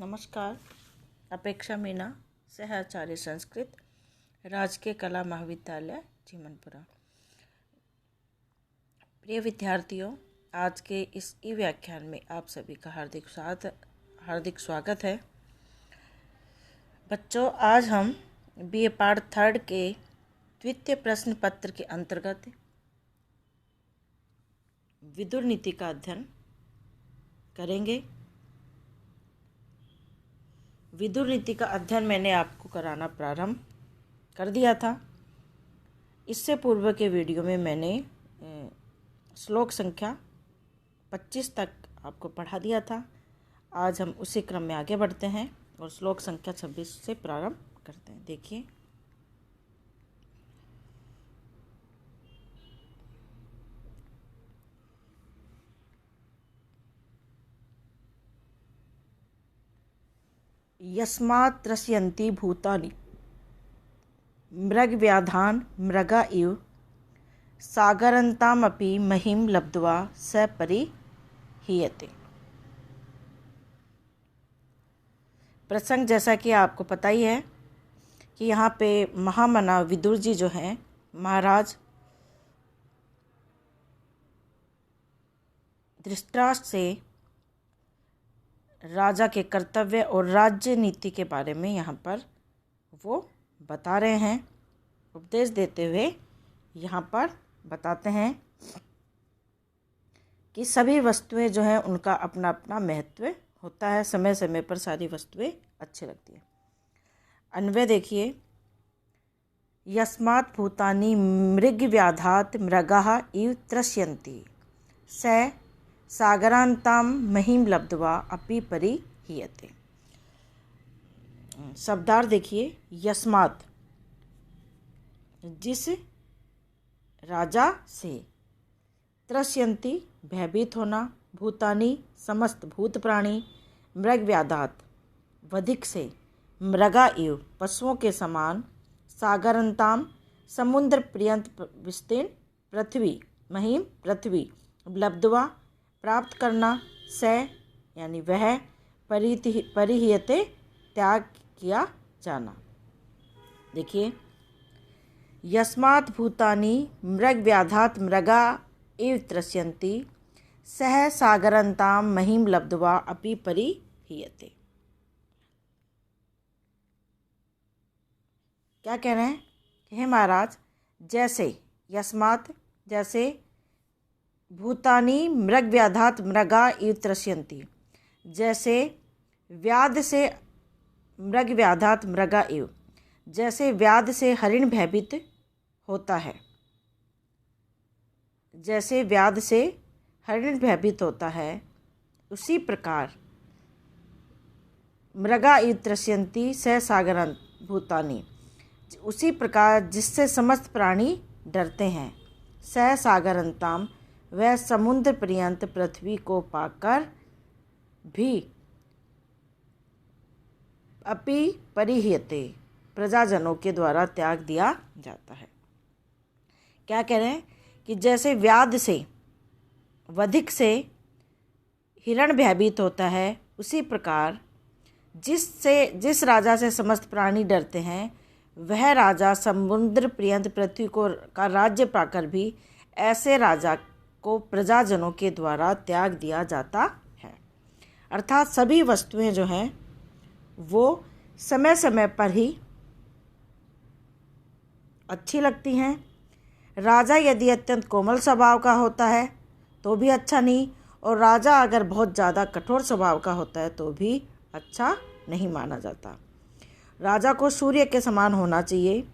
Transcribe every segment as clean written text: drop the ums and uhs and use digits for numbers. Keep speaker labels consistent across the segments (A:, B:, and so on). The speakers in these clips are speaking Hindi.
A: नमस्कार। अपेक्षा मीना, सहआचार्य संस्कृत, राजकीय कला महाविद्यालय जीवनपुरा। प्रिय विद्यार्थियों, आज के इस ई व्याख्यान में आप सभी का हार्दिक स्वागत है। बच्चों, आज हम बीए पार्ट 3 के द्वितीय प्रश्न पत्र के अंतर्गत विदुर नीति का अध्ययन करेंगे। विदुर नीति का अध्ययन मैंने आपको कराना प्रारंभ कर दिया था। इससे पूर्व के वीडियो में मैंने श्लोक संख्या 25 तक आपको पढ़ा दिया था। आज हम उसी क्रम में आगे बढ़ते हैं और श्लोक संख्या 26 से प्रारंभ करते हैं। देखिए, यस्मात् त्रस्यन्ति भूतानि मृगव्याधान् मृगा इव सागरन्तामपि महिं लब्ध्वा स परिहीयते। प्रसंग जैसा कि आपको पता ही है कि यहाँ पे महामना विदुर जी जो हैं, महाराज धृतराष्ट्र से राजा के कर्तव्य और राज्य नीति के बारे में यहाँ पर वो बता रहे हैं। उपदेश देते हुए यहाँ पर बताते हैं कि सभी वस्तुएं जो हैं उनका अपना अपना महत्व होता है। समय समय पर सारी वस्तुएं अच्छी लगती हैं। अन्वय देखिए, यस्मात् भूतानि मृगव्याधात् मृगाः इव त्रस्यन्ति स सागरान्तां महिं लब्ध्वा अपि परिहीयते। शब्दार्थ देखिए, यस्मात् जिस राजा से, त्रस्यन्ति भयभीत होना, भूतानि समस्त भूत प्राणी, मृगव्याधात् वधिक से, मृगा इव पशुओं के समान, सागरान्ताम समुद्र पर्यंत विस्तीर्ण, पृथ्वी महिम पृथ्वी, लब्ध्वा प्राप्त करना, स यानी वह, परिहीयते त्याग किया जाना। देखिए, यस्मात् भूतानि मृगव्याधात् मृगा इव त्रस्यन्ति सह सागरन्तां महिं लब्ध्वा अपि परिहीयते। क्या कह रहे हैं? हे महाराज, जैसे यस्मात् जैसे भूतानि मृगव्याधात् मृगा इव त्रस्यन्ति, जैसे व्याध से मृगव्याधात् मृगा इव, जैसे व्याध से हरिण भयभीत होता है, जैसे व्याध से हरिण भयभीत होता है, उसी प्रकार मृगा इव त्रस्यन्ति स सागरान् भूतानि, उसी प्रकार जिससे समस्त प्राणी डरते हैं, स सागरान्ताम वह समुद्र पर्यंत पृथ्वी को पाकर भी अपि परिहीयते प्रजाजनों के द्वारा त्याग दिया जाता है। क्या कह रहे हैं कि जैसे व्याध से वधिक से हिरण भयभीत होता है, उसी प्रकार जिस राजा से समस्त प्राणी डरते हैं, वह राजा समुद्र पर्यंत पृथ्वी का राज्य पाकर भी ऐसे राजा को प्रजाजनों के द्वारा त्याग दिया जाता है। अर्थात सभी वस्तुएं जो हैं वो समय समय पर ही अच्छी लगती हैं। राजा यदि अत्यंत कोमल स्वभाव का होता है तो भी अच्छा नहीं, और राजा अगर बहुत ज़्यादा कठोर स्वभाव का होता है तो भी अच्छा नहीं माना जाता। राजा को सूर्य के समान होना चाहिए,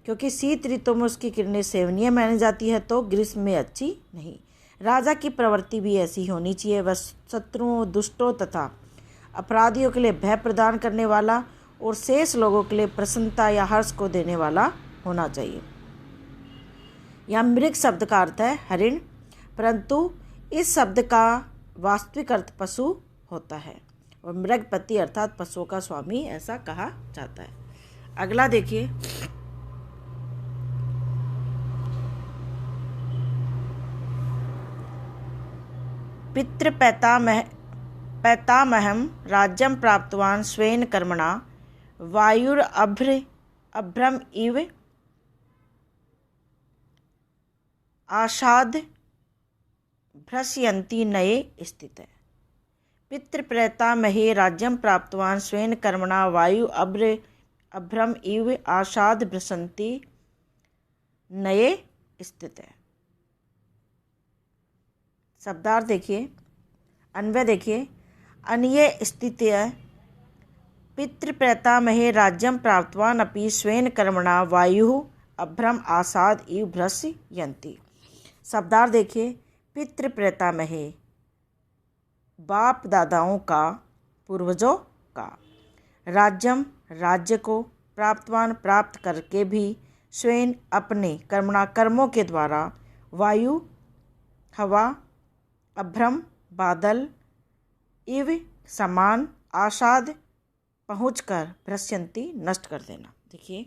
A: क्योंकि शीत ऋतु में उसकी किरणें सेवनीय मानी जाती है, तो ग्रीष्म में अच्छी नहीं। राजा की प्रवृत्ति भी ऐसी होनी चाहिए। वह शत्रुओं, दुष्टों तथा अपराधियों के लिए भय प्रदान करने वाला और शेष लोगों के लिए प्रसन्नता या हर्ष को देने वाला होना चाहिए। यहाँ मृग शब्द का अर्थ है हरिण, परंतु इस शब्द का वास्तविक अर्थ पशु होता है, और मृगपति अर्थात पशुओं का स्वामी ऐसा कहा जाता है। अगला देखिए, पितृ पैतामहं राज्यं प्राप्तवान् स्वेन कर्मणा वायुरभ्रम इव आशाद भ्रस्यन्ति नये स्थिते। पितृप्रैतामहे राज्यं प्राप्तवान् स्वेन कर्मणा वायुरभ्रम इव आशाद भ्रसन्ति नये स्थिते। शब्दार्थ देखिए, अन्वय देखिए। अन्ये स्थित्य पितृप्रैतामहे राज्यं प्राप्तवान् अपि स्वेन कर्मणा वायुः अभ्रम आसाद इव भ्रस्यन्ति। शब्दार्थ देखिए। पितृप्रैतामहे बाप दादाओं का, पूर्वजों का, राज्यम राज्य को, प्राप्तवान प्राप्त करके भी, स्वयं अपने, कर्मणा कर्मों के द्वारा, वायु हवा, अभ्रम बादल, इव समान, आसाद पहुंचकर, भ्रस्यन्ति नष्ट कर देना। देखिए,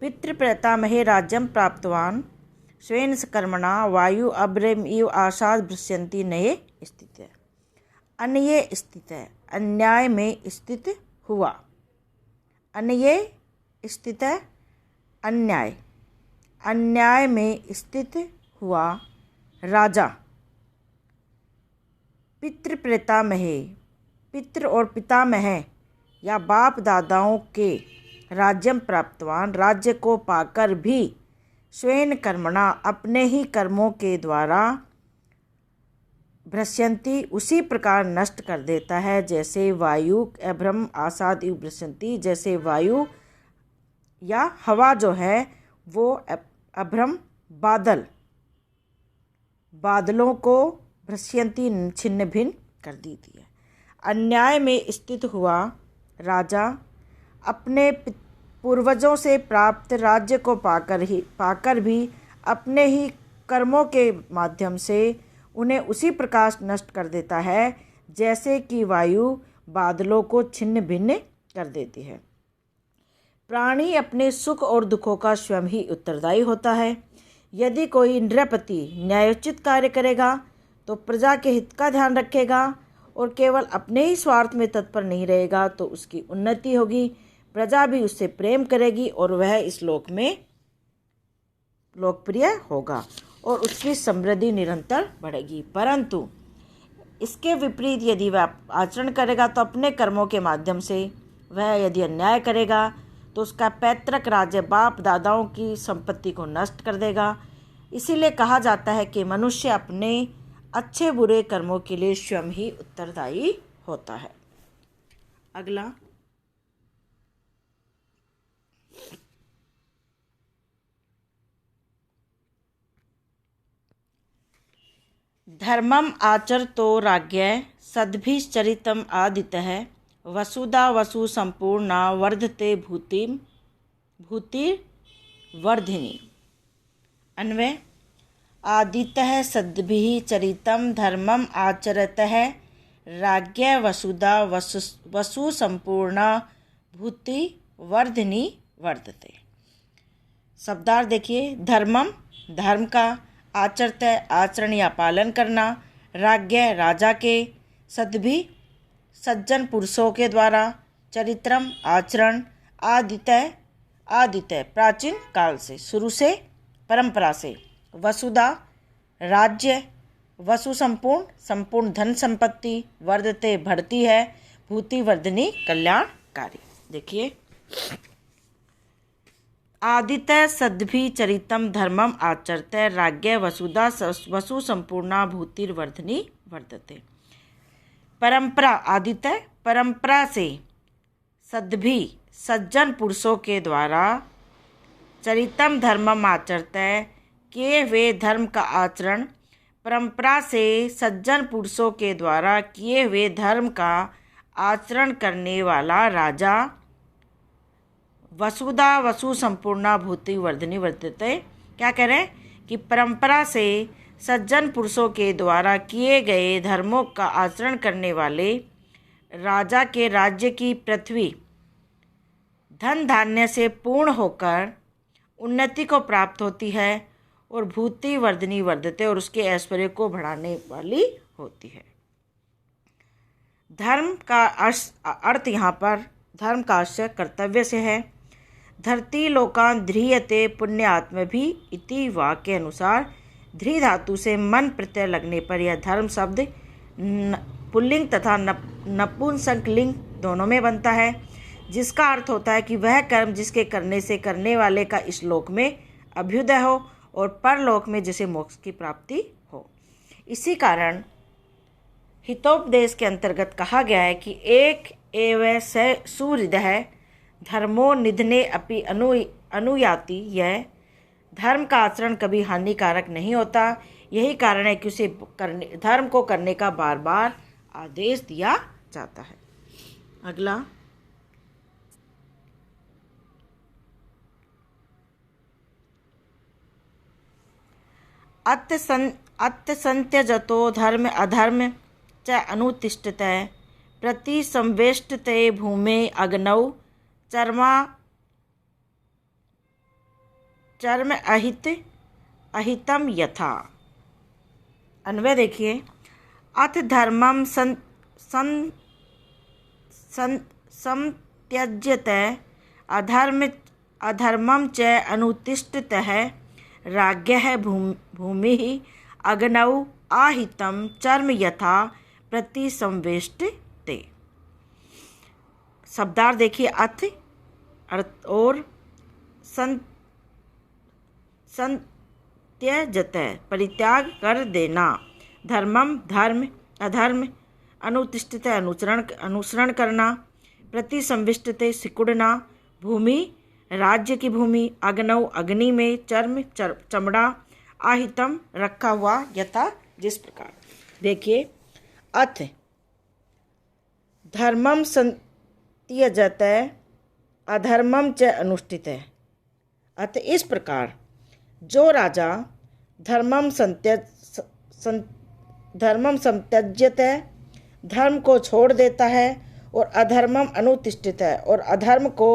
A: पितृप्रैतामहे राज्यं प्राप्तवान् स्वेन कर्मणा वायु अभ्रम इव आसाद भ्रस्यन्ति नये स्थिते। अन्ये स्थिते अन्याय में स्थित हुआ। अन्ये स्थिते अन्याय, अन्याय में स्थित हुआ राजा। पितृप्रैतामहे पितृ और पितामह या बाप दादाओं के राज्यम प्राप्तवान राज्य को पाकर भी, स्वयं कर्मणा अपने ही कर्मों के द्वारा, भ्रस्यन्ति उसी प्रकार नष्ट कर देता है जैसे वायु अभ्रम आसाद इव भ्रस्यन्ति, जैसे वायु या हवा जो है वो अभ्रम बादल, बादलों को भ्रस्यन्ति छिन्न भिन्न कर देती है। अन्याय में स्थित हुआ राजा अपने पूर्वजों से प्राप्त राज्य को पाकर भी अपने ही कर्मों के माध्यम से उन्हें उसी प्रकार नष्ट कर देता है जैसे कि वायु बादलों को छिन्न भिन्न कर देती है। प्राणी अपने सुख और दुखों का स्वयं ही उत्तरदायी होता है। यदि कोई इंद्रियपति न्यायोचित कार्य करेगा तो प्रजा के हित का ध्यान रखेगा और केवल अपने ही स्वार्थ में तत्पर नहीं रहेगा तो उसकी उन्नति होगी, प्रजा भी उससे प्रेम करेगी और वह इस लोक में लोकप्रिय होगा और उसकी समृद्धि निरंतर बढ़ेगी। परंतु इसके विपरीत यदि वह आचरण करेगा तो अपने कर्मों के माध्यम से वह यदि अन्याय करेगा तो उसका पैतृक राज्य बाप दादाओं की संपत्ति को नष्ट कर देगा। इसीलिए कहा जाता है कि मनुष्य अपने अच्छे बुरे कर्मों के लिए स्वयं ही उत्तरदायी होता है। अगला, धर्मम आचरतो राज्ञ सद्भिश्चरितम आदितः वसुधा वसु संपूर्णा वर्धते भूतिर्वर्धिनी। अन्वय, आदितः सद्भिः चरितम धर्मम आचरतः राज्ञ वसुधा वसु संपूर्णा भूतिवर्धिनी वर्धते। शब्दार्थ देखिए। धर्मम धर्म का, आचरत आचरण या पालन करना, राज्ञ राजा के, सद्भि सज्जन पुरुषों के द्वारा, चरित्रम आचरण, आदित्य प्राचीन काल से, शुरू से, परंपरा से, वसुधा राज्य, वसु संपूर्ण धन संपत्ति, वर्धते बढ़ती है, भूतिवर्धिनी कल्याणकारी। देखिए, आदित्य सद्भि चरितम धर्मम आचरते राज्ञ वसुधा वसु संपूर्णा भूतिर्वर्धिनी वर्धते। परंपरा, आदित्य परंपरा से, सद्भि सज्जन पुरुषों के द्वारा, चरितम धर्मम आचरते किए हुए धर्म का आचरण, परंपरा से सज्जन पुरुषों के द्वारा किए हुए धर्म का आचरण करने वाला राजा, वसुधा वसु संपूर्णा भूतिवर्धिनी वर्धते। क्या कह रहे हैं कि परंपरा से सज्जन पुरुषों के द्वारा किए गए धर्मों का आचरण करने वाले राजा के राज्य की पृथ्वी धन धान्य से पूर्ण होकर उन्नति को प्राप्त होती है और भूति वर्धनी वर्धते और उसके ऐश्वर्य को बढ़ाने वाली होती है। धर्म का अर्थ यहाँ पर धर्म का आशय कर्तव्य से है। धरती लोकान ध्रियते पुण्यात्म भी इति वाक्य अनुसार ध्री धातु से मन प्रत्यय लगने पर यह धर्म शब्द पुल्लिंग तथा नपुंसक लिंग दोनों में बनता है, जिसका अर्थ होता है कि वह कर्म जिसके करने से करने वाले का इस लोक में अभ्युदय हो और परलोक में जिसे मोक्ष की प्राप्ति हो। इसी कारण हितोपदेश के अंतर्गत कहा गया है कि एक एव सुहृदय धर्मो निधने अपि अनुयाति। यह धर्म का आचरण कभी हानिकारक नहीं होता। यही कारण है कि उसे धर्म को करने का बार बार आदेश दिया जाता है। अगला, अत्यसंत्यजतो धर्म अधर्म च अनुतिष्ठते प्रतिसंवेष्टते भूमे अग्नौ चर्म अहितम यथा। अन्वय देखिए, अथ धर्मम संत्यज्यते अधर्मम च अनुतिष्ठतः राज्ञः भूमिः अग्नौ आहितं चर्म यथा प्रतिसंवेष्टते। शब्दार्थ देखिए, अथ अर्थ और संत्यजते परित्याग कर देना, धर्मम धर्म अधर्म अनुतिष्ठते अनुसरण करना, प्रतिसंविष्टते सिकुड़ना, भूमि राज्य की भूमि, अग्नौ अग्नि में, चर्म चमड़ा, आहितम रखा हुआ, यथा जिस प्रकार। देखिए, अथ धर्मम संत्यजते अधर्मम च अनुष्ठिते। अथ इस प्रकार जो राजा धर्मम संत्यज्यते धर्म को छोड़ देता है और अधर्मम अनुतिष्ठित है और अधर्म को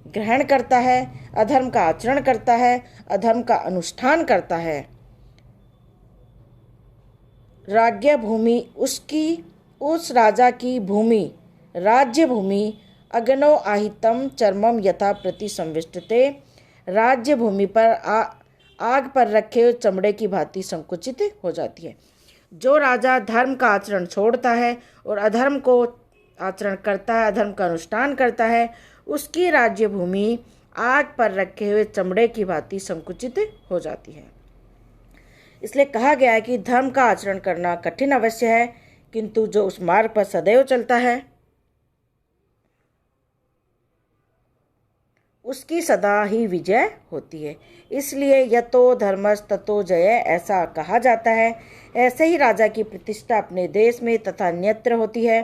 A: ग्रहण करता है, अधर्म का आचरण करता है, अधर्म का अनुष्ठान करता है, राज्य भूमि उस राजा की भूमि राज्य भूमि अग्नो आहितम चर्मम यथा प्रतिसंविष्टते राज्य भूमि पर आग पर रखे हुए चमड़े की भांति संकुचित हो जाती है। जो राजा धर्म का आचरण छोड़ता है और अधर्म को आचरण करता है, अधर्म का अनुष्ठान करता है, उसकी राज्य भूमि आग पर रखे हुए चमड़े की भांति संकुचित हो जाती है। इसलिए कहा गया है कि धर्म का आचरण करना कठिन अवश्य है, किंतु जो उस मार्ग पर सदैव चलता है उसकी सदा ही विजय होती है। इसलिए यतो धर्मस् ततो जय ऐसा कहा जाता है। ऐसे ही राजा की प्रतिष्ठा अपने देश में तथा अन्यत्र होती है।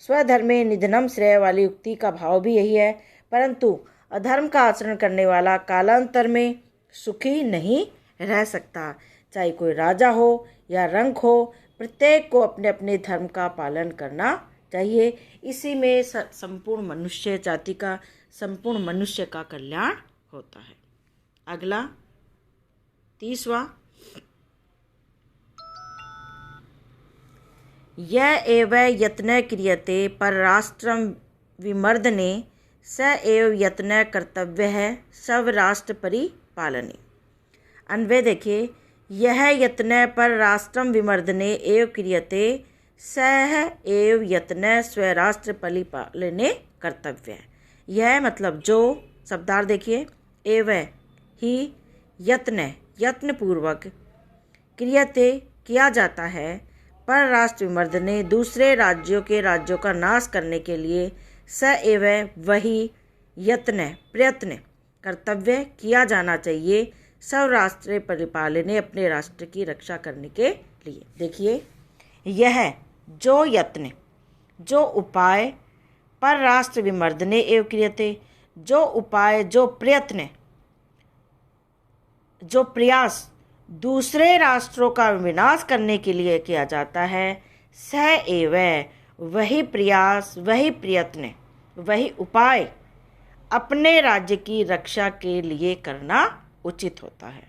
A: स्वधर्मे निधनम श्रेय वाली उक्ति का भाव भी यही है, परंतु अधर्म का आचरण करने वाला कालांतर में सुखी नहीं रह सकता। चाहे कोई राजा हो या रंक हो, प्रत्येक को अपने अपने धर्म का पालन करना चाहिए। इसी में संपूर्ण मनुष्य जाति का, संपूर्ण मनुष्य का कल्याण होता है। अगला 30वां, यह एव यत्न क्रियते परराष्ट्रं विमर्दने स एव यत्न कर्तव्य है स्वराष्ट्र परिपालने। अन्वय देखिए, यह यत्न परराष्ट्रं विमर्दने एव क्रियते सह एव यत्न स्वराष्ट्र परिपालने कर्तव्य है। यह मतलब जो, शब्दार्थ देखिए, एव ही यत्न पूर्वक क्रियते किया जाता है, पर राष्ट्र विमर्दने दूसरे राज्यों का नाश करने के लिए, स एव वही यत्न प्रयत्न कर्तव्य किया जाना चाहिए स्वराष्ट्र परिपालने अपने राष्ट्र की रक्षा करने के लिए। देखिए, यह जो यत्न, जो उपाय, पर राष्ट्र विमर्दने एव क्रियते, जो उपाय, जो प्रयत्न, जो प्रयास दूसरे राष्ट्रों का विनाश करने के लिए किया जाता है, स एव वही प्रयास, वही प्रयत्न, वही उपाय अपने राज्य की रक्षा के लिए करना उचित होता है।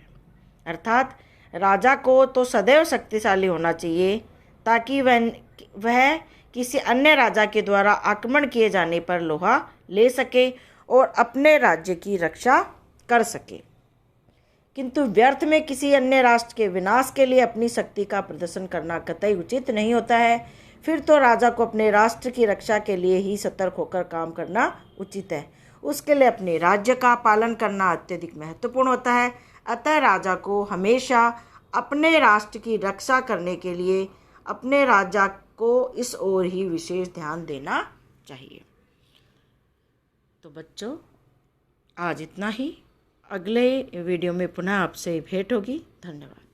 A: अर्थात राजा को तो सदैव शक्तिशाली होना चाहिए ताकि वह किसी अन्य राजा के द्वारा आक्रमण किए जाने पर लोहा ले सके और अपने राज्य की रक्षा कर सके, किंतु व्यर्थ में किसी अन्य राष्ट्र के विनाश के लिए अपनी शक्ति का प्रदर्शन करना कतई उचित नहीं होता है। फिर तो राजा को अपने राष्ट्र की रक्षा के लिए ही सतर्क होकर काम करना उचित है। उसके लिए अपने राज्य का पालन करना अत्यधिक महत्वपूर्ण होता है। अतः राजा को हमेशा अपने राष्ट्र की रक्षा करने के लिए अपने राजा को इस ओर ही विशेष ध्यान देना चाहिए। तो बच्चों, आज इतना ही। अगले वीडियो में पुनः आपसे भेंट होगी। धन्यवाद।